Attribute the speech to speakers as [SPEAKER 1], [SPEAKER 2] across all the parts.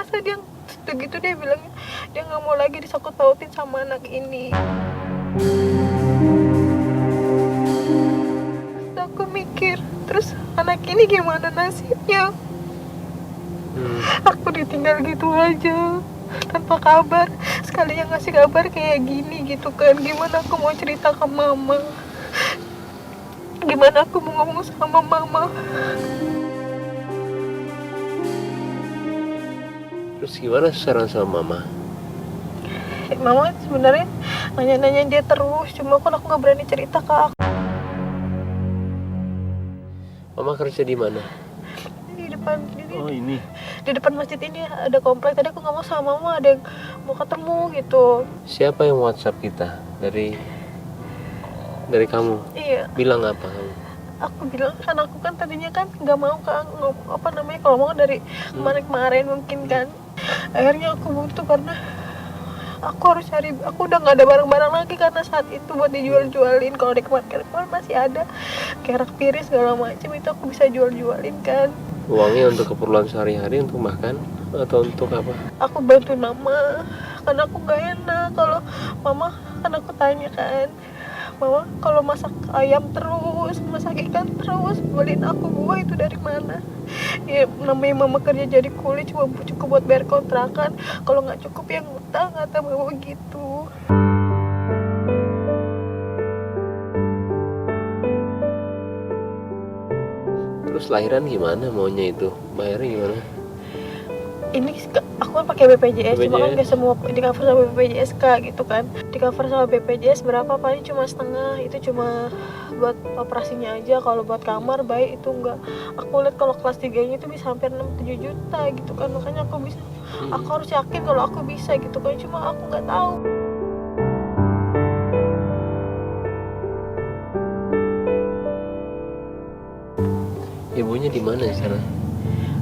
[SPEAKER 1] masa dia begitu, dia bilang dia nggak mau lagi disangkut pautin sama anak ini. Terus aku mikir, terus anak ini gimana nasibnya? Aku ditinggal gitu aja tanpa kabar, sekali yang ngasih kabar kayak gini gitu kan. Gimana aku mau cerita ke mama, gimana aku mau ngomong sama mama?
[SPEAKER 2] Terus gimana sekarang sama mama?
[SPEAKER 1] Mama sebenarnya nanya-nanya dia terus, cuma kan aku nggak berani cerita ke aku.
[SPEAKER 2] Mama kerja di mana?
[SPEAKER 1] Di depan
[SPEAKER 2] Oh ini.
[SPEAKER 1] di depan masjid ini ada komplek. Tadi aku ngomong sama mama ada yang mau ketemu gitu.
[SPEAKER 2] Siapa yang WhatsApp kita? Dari kamu?
[SPEAKER 1] Iya,
[SPEAKER 2] Bilang apa kamu?
[SPEAKER 1] aku bilang kan aku kan tadinya kan nggak mau kan apa namanya, kalau mau dari kemarin-kemarin mungkin kan. Akhirnya aku butuh karena aku harus cari, aku udah nggak ada barang-barang lagi karena saat itu buat dijual-jualin. Kalau di kemarin masih ada kerak piring segala macam, itu aku bisa jual-jualin kan.
[SPEAKER 2] Uangnya untuk keperluan sehari-hari, untuk makan atau untuk apa?
[SPEAKER 1] Aku bantuin mama karena aku nggak enak kalau mama, kan aku tanya kan, mama kalau masak ayam terus, masak ikan terus, beliin aku buah itu dari mana? Ya namanya mama kerja jadi kuli cuma cukup buat bayar kontrakan, kalau nggak cukup ya ngutang atau mama gitu.
[SPEAKER 2] Terus lahiran gimana maunya itu? Bayarnya gimana?
[SPEAKER 1] Ini aku kan pakai BPJS, cuma kan
[SPEAKER 2] BPJS.
[SPEAKER 1] gak semua di cover sama BPJS Kak gitu kan. Di cover sama BPJS berapa, paling cuma setengah, itu cuma buat operasinya aja. Kalau buat kamar baik itu enggak. Aku lihat kalau kelas 3 nya itu bisa hampir 6-7 juta gitu kan. Makanya aku bisa, aku harus yakin kalau aku bisa gitu kan, cuma aku nggak tahu.
[SPEAKER 2] Ibunya di mana sana?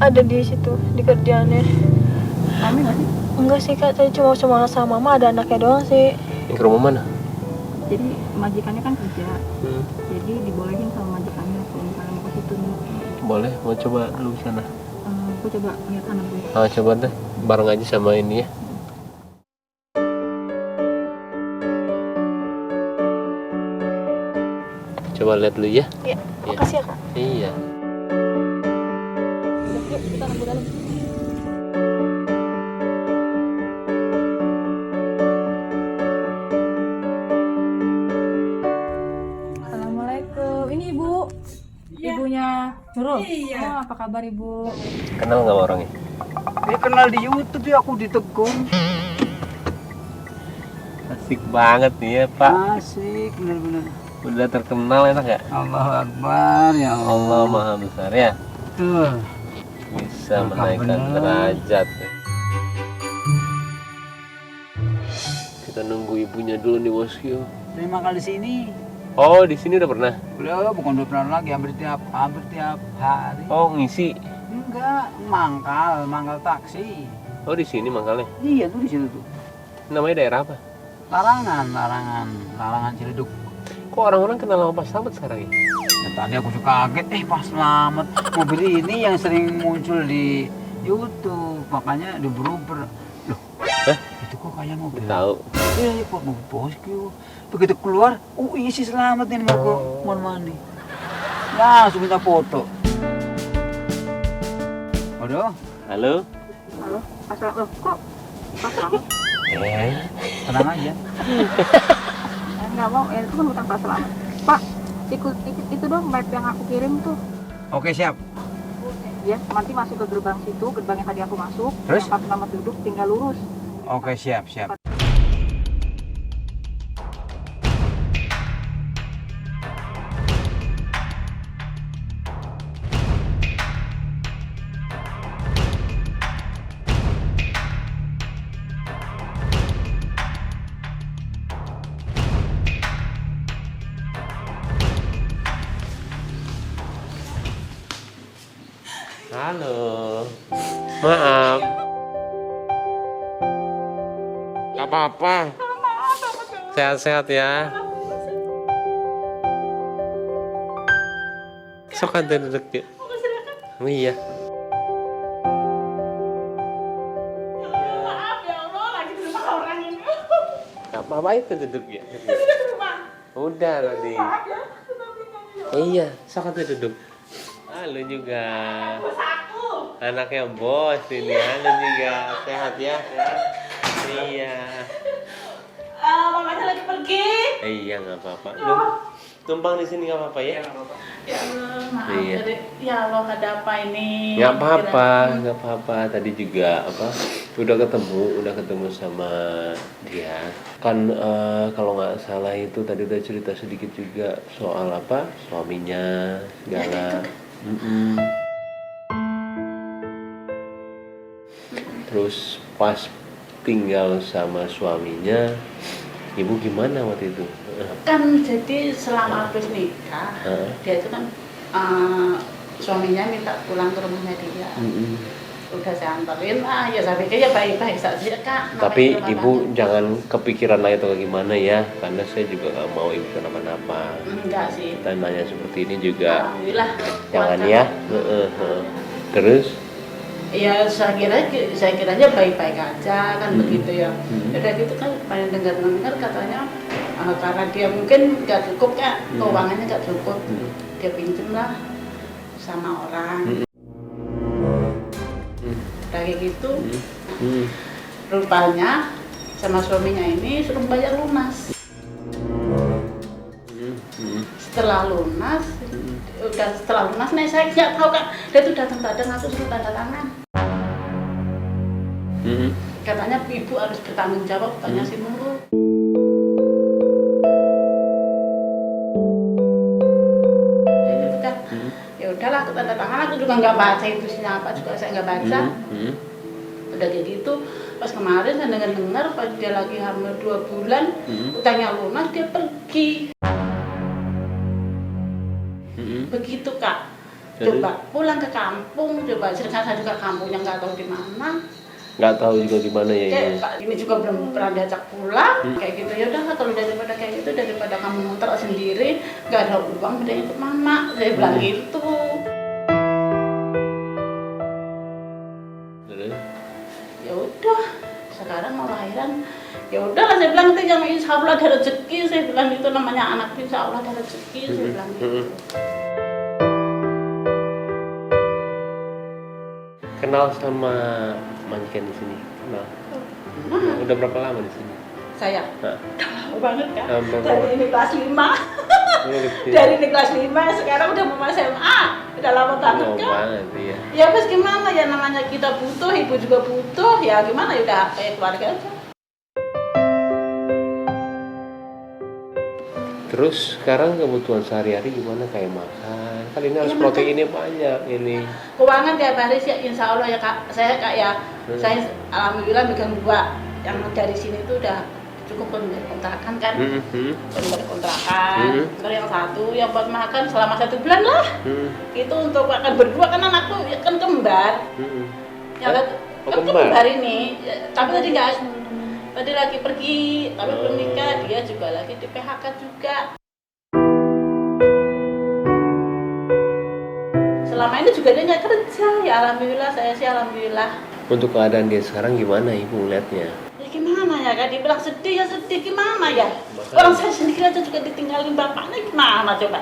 [SPEAKER 1] Ada di situ di kerjaannya.
[SPEAKER 3] Kami nggak sih?
[SPEAKER 1] Enggak sih Kak, saya cuma sama mama, ada anaknya doang sih.
[SPEAKER 2] Yang ke rumah mana?
[SPEAKER 3] Jadi majikannya kan kerja,
[SPEAKER 2] Hmm.
[SPEAKER 3] jadi dibolehin sama majikannya kalau misalnya mau ke situ nih.
[SPEAKER 2] Boleh, mau coba dulu sana.
[SPEAKER 3] Aku coba lihat anak gue.
[SPEAKER 2] Coba deh, bareng aja sama ini ya. Coba lihat dulu ya.
[SPEAKER 1] Ya, makasih ya Kak.
[SPEAKER 2] Iya.
[SPEAKER 1] Yuk, kita nunggu dalam.
[SPEAKER 3] Assalamualaikum, ini ibu, ibunya Nurul. Iya. Oh, apa kabar ibu?
[SPEAKER 2] Kenal nggak orangnya?
[SPEAKER 4] Dia kenal di YouTube ya, aku ditegur.
[SPEAKER 2] Asik banget nih ya Pak.
[SPEAKER 4] Asik, bener-bener.
[SPEAKER 2] Udah terkenal, enak gak?
[SPEAKER 4] Allahu Akbar, ya Allah.
[SPEAKER 2] Allah Maha Besar ya.
[SPEAKER 4] Tuh.
[SPEAKER 2] Bisa
[SPEAKER 4] Mantap
[SPEAKER 2] menaikkan
[SPEAKER 4] bener.
[SPEAKER 2] derajat. Kita nunggu ibunya dulu nih bosku.
[SPEAKER 4] Terima kasih di sini.
[SPEAKER 2] Oh, di sini udah pernah?
[SPEAKER 4] Beliau bukan 2 bulan lagi, hampir tiap hari.
[SPEAKER 2] Oh, ngisi.
[SPEAKER 4] Enggak, mangkal taksi.
[SPEAKER 2] Oh, di sini mangkalnya.
[SPEAKER 4] Iya tuh di situ tuh.
[SPEAKER 2] Namanya daerah apa?
[SPEAKER 4] Larangan Ciledug.
[SPEAKER 2] Kok orang-orang kenal sama Pak Slamet sekarang ya?
[SPEAKER 4] Ya, tadi aku juga kaget, Pas Slamet. Mobil ini yang sering muncul di YouTube, makanya diuber-uber. Loh, itu kok kayak mobil?
[SPEAKER 2] Tahu.
[SPEAKER 4] Iya, kok mobil bosku. Begitu keluar, isi Slamet ini mau mandi. Langsung minta foto. Waduh,
[SPEAKER 2] Halo?
[SPEAKER 3] Halo, Assalamualaikum. Kok Pak Selamat?
[SPEAKER 4] tenang aja.
[SPEAKER 3] Nggak mau, itu kan bukan Pak Selamat. Pak, ikut itu dong map yang aku kirim tuh.
[SPEAKER 4] Oke, siap.
[SPEAKER 3] Ya, nanti masuk ke gerbang situ, gerbang yang tadi aku masuk.
[SPEAKER 4] Terus?
[SPEAKER 3] Yang selamat duduk, tinggal lurus.
[SPEAKER 4] Oke, siap.
[SPEAKER 2] Halo. Maaf. Gak apa-apa. Sehat-sehat ya. Sok kan duduk yuk. Oh iya. Papa itu duduk ya. Udah tadi. Iya, sok tuh duduk. Halo juga. Anaknya bos ini, halo juga. Sehat ya? Iya.
[SPEAKER 5] Mamanya lagi pergi.
[SPEAKER 2] Iya nggak apa-apa. Tumpang di sini nggak apa-apa ya?
[SPEAKER 5] Ya Allah, maaf.
[SPEAKER 2] Iya.
[SPEAKER 5] Ya Allah, ada apa ini?
[SPEAKER 2] Nggak apa-apa, nggak apa-apa. Tadi juga udah ketemu sama dia. Kan kalau nggak salah itu tadi udah cerita sedikit juga soal suaminya segala. Terus pas tinggal sama suaminya, ibu gimana waktu itu?
[SPEAKER 5] Kan jadi selama habis nikah, dia itu kan suaminya minta pulang ke rumahnya dia. Udah saya anterin, ya saya pikir ya baik-baik saja Kak.
[SPEAKER 2] Tapi ibu jangan kepikiran lagi atau gimana ya, karena saya juga nggak mau ibu kenapa-napa.
[SPEAKER 5] Enggak sih.
[SPEAKER 2] Dan nanya seperti ini juga
[SPEAKER 5] Alhamdulillah.
[SPEAKER 2] jangan ya. Terus?
[SPEAKER 5] Ya saya kiranya baik-baik aja kan begitu ya. Udah gitu kan paling dengar katanya karena dia mungkin nggak cukup Kak, keuangannya nggak cukup, dia pinjem lah sama orang. Kayak gitu. Rupanya sama suaminya ini suruh bayar lunas. Setelah lunas, nih saya nggak tahu Kak, dia tuh datang-datang aku suruh tanda tangan. Katanya ibu harus bertanggung jawab, tanya si Nurul. Ya gitu kan. Ya udahlah, aku tanda tangan, aku juga nggak baca itu siapa juga saya nggak baca. Udah kayak gitu, pas kemarin saya dengar pas dia lagi hamil 2 bulan, utangnya lunas, dia pergi. Begitu Kak. Coba pulang ke kampung, coba sedangkan saya juga kampungnya nggak tahu di mana.
[SPEAKER 2] Nggak tahu juga di mana ya ini.
[SPEAKER 5] Ini juga belum pernah diajak pulang, kayak gitu. Ya udah kalau daripada kayak gitu, daripada kamu muter sendiri, nggak ada uang, bedanya ke mama. Saya bilang gitu. Ya udah, sekarang mau lahiran. Ya udah lah, saya bilang itu yang insya Allah ada rezeki. Saya bilang itu namanya anak insya Allah ada rezeki. Saya bilang gitu.
[SPEAKER 2] Kenal sama majikan di sini? Kenal. Udah berapa lama di sini?
[SPEAKER 5] Saya
[SPEAKER 2] Hah?
[SPEAKER 5] lama banget Kak.
[SPEAKER 2] Berapa?
[SPEAKER 5] Dari ini kelas 5. Dari ini kelas 5, sekarang udah mau SMA. Udah lama banget
[SPEAKER 2] Lama
[SPEAKER 5] Kak.
[SPEAKER 2] banget iya.
[SPEAKER 5] Ya pas gimana ya, namanya kita butuh, ibu juga butuh. Ya gimana, ya udah kayak keluarga aja.
[SPEAKER 2] Terus sekarang kebutuhan sehari-hari gimana, kayak makan? Kan ini harus
[SPEAKER 5] Ya,
[SPEAKER 2] proteinnya banyak ini.
[SPEAKER 5] Keuangan tiap hari sih insya Allah ya Kak. Saya Kak ya, saya alhamdulillah megang 2. Yang dari sini tuh udah cukup untuk kontrakan kan. Untuk kontrakan. Terus yang satu yang buat makan selama 1 bulan lah. Itu untuk makan berdua, kan anakku ya kan kembar. Ya kan kembar ini. Tapi tadi nggak, tadi lagi pergi, tapi belum nikah. Dia juga lagi di PHK juga. Selama ini juga dia nggak kerja. Ya alhamdulillah, saya sih alhamdulillah.
[SPEAKER 2] Untuk keadaan dia sekarang gimana ibu ngeliatnya?
[SPEAKER 5] Ya gimana ya Kak, dibilang sedih ya sedih, gimana ya? Orang saya sendiri aja juga ditinggalin bapaknya, gimana coba?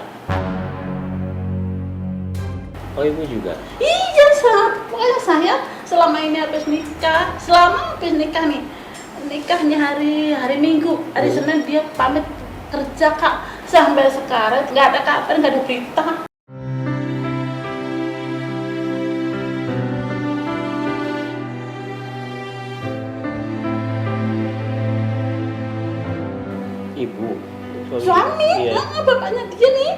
[SPEAKER 2] Oh ibu juga?
[SPEAKER 5] Iya, pokoknya saya selama ini habis nikah, nih, nikahnya hari Minggu, hari Senin dia pamit kerja Kak, sampai sekarang nggak ada kabar, nggak ada berita.
[SPEAKER 2] Ibu?
[SPEAKER 5] Suami,
[SPEAKER 2] Iya.
[SPEAKER 5] bapaknya dia nih,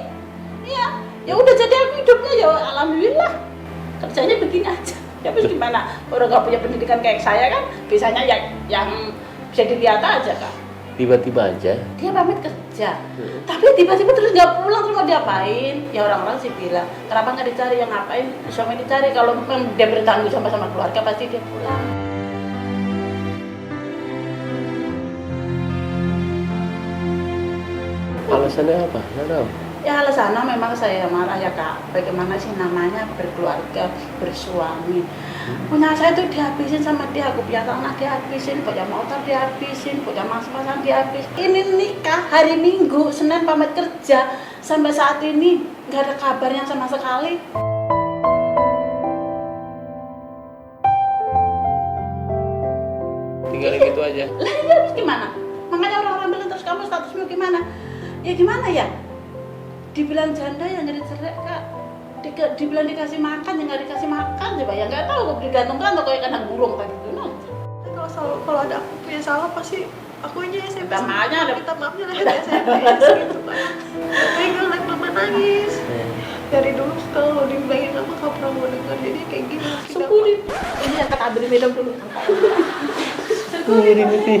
[SPEAKER 5] iya. Ya udah, jadi aku hidupnya ya alhamdulillah, kerjanya begini aja. Ya terus gimana? Orang nggak punya pendidikan kayak saya kan, biasanya yang bisa dilihat aja Kak.
[SPEAKER 2] Tiba-tiba aja?
[SPEAKER 5] Dia pamit kerja, tapi tiba-tiba terus nggak pulang, terus mau diapain? Ya orang-orang sih bilang, kenapa nggak dicari, yang ngapain? Suami dicari, kalau memang dia bertanggung jawab sama keluarga pasti dia pulang.
[SPEAKER 2] Alasannya apa? Nggak tahu.
[SPEAKER 5] Ya alasannya memang saya marah ya kak. Bagaimana sih namanya berkeluarga, bersuami. Punya saya tuh dihabisin sama dia, aku punya tanah dihabisin, punya motor dihabisin, punya mas-masan dihabis. Ini nikah hari Minggu, Senin pamit kerja, sampai saat ini nggak ada kabarnya sama sekali.
[SPEAKER 2] Tinggal gitu aja.
[SPEAKER 5] Lah iya terus gimana? Makanya orang-orang bilang terus kamu statusmu gimana? Ya gimana ya? Dibilang janda yang jadi cerai kak. Dibilang dikasih makan ya nggak dikasih makan coba ya nggak tahu digantung-gantung kayak kandang burung tadi itu no.
[SPEAKER 1] Kalau ada aku punya salah pasti aku aja SMP.
[SPEAKER 5] Minta maafnya ada.
[SPEAKER 1] Minta maafnya lah SMP gitu kan. Tapi gak liat mama nangis. Dari dulu kalau dibilangin apa gak pernah mau denger, jadi kayak gini.
[SPEAKER 5] Syukurin. Ini yang kata beli minum dulu.
[SPEAKER 2] Syukurin sih.